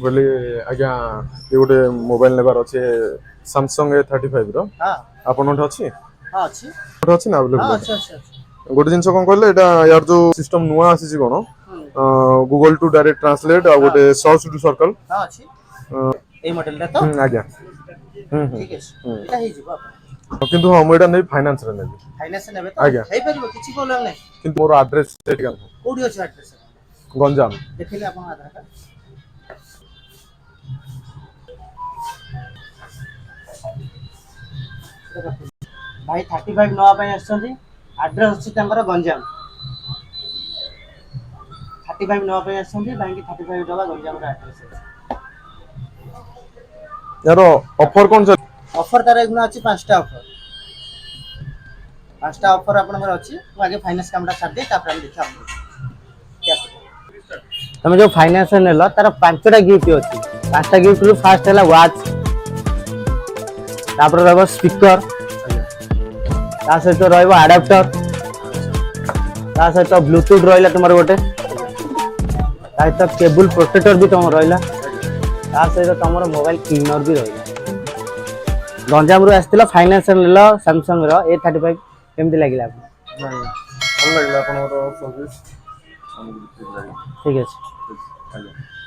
बोले आज्ञा ये गोटे मोबाइल नेबार अच्छे Samsung A35 रो हाँ आपन अछि हाँ अच्छी अछि ना हाँ अवेलेबल अच्छा अच्छा अच्छा गोटे जिनस कोन कहले एटा यार जो सिस्टम नुआ आसी कोन गूगल टू डायरेक्ट ट्रांसलेट आ हाँ गोटे सर्च टू सर्कल हाँ अच्छी এই মডেলটা তো आज्ञा ঠিক আছে এটা ହେଇଯିବ ଆପଣ किंतु हम एटा नै फाइनेंस रे नै ଫାଇନାନ୍ସ ନେବେ ତ आज्ञा ହେଇପାରିବ କିଛି ପ୍ରୋବ୍ଲେମ ନାହିଁ किंतु मोर एड्रेस सेट କୋଉଠି ଅଛି ଆଡ୍ରେସ गंजाम ଦେଖିଲେ ଆପଣଙ୍କ ଆଧାର କାର୍ଡ ଭାଇ 35 ନବା ପାଇଁ ଆସିଛନ୍ତି ଆଡ୍ରେସ ଅଛି ତାଙ୍କର ଗଞ୍ଜାମ 35 ନବା ପାଇଁ ଆସିଛନ୍ତି ଭାଇକି 35 ଟଙ୍କା ଗଞ୍ଜାମର ଆଡ୍ରେସ ଅଛି यार ऑफर कोन से ଅଫର ତାର ଏଗୁଣା ଅଛି 5ଟା ଅଫର 5ଟା ଅଫର ଆପଣଙ୍କର ଅଛି ମୁଁ ଆगे ଫାଇନାନ୍ସ କାମଟା ଛାଡି ତାପରେ ଆମେ ଦେଖିବା ତମେ ଯୋଉ ଫାଇନାନ୍ସ ନେଲ ତାର 5ଟା ଗିଫ୍ଟ ଅଛି 5ଟା ଗିଫ୍ଟ ରୁ ଫାର୍ଷ୍ଟ ହେଲା ୱାଚ୍ ତାପରେ ରହିବ ସ୍ପିକର ତା ସହିତ ରହିବ ଆଡାପ୍ଟର ତା ସହିତ ବ୍ଲୁଟୁଥ ରହିଲା तुमर गोटे ତା ସହିତ କେବୁଲ ପ୍ରୋଟେକ୍ଟର ବି ତମର ରହିଲା ତା ସହିତ ତମର ମୋବାଇଲ କ୍ଲିନର ବି ରହିଲା गंजाम रू आसला फाइनेंस नेला सैमसंग रो A35 केमती लागला आपन नहीं भल लागला आपन सर्विस ठीक ठीक है।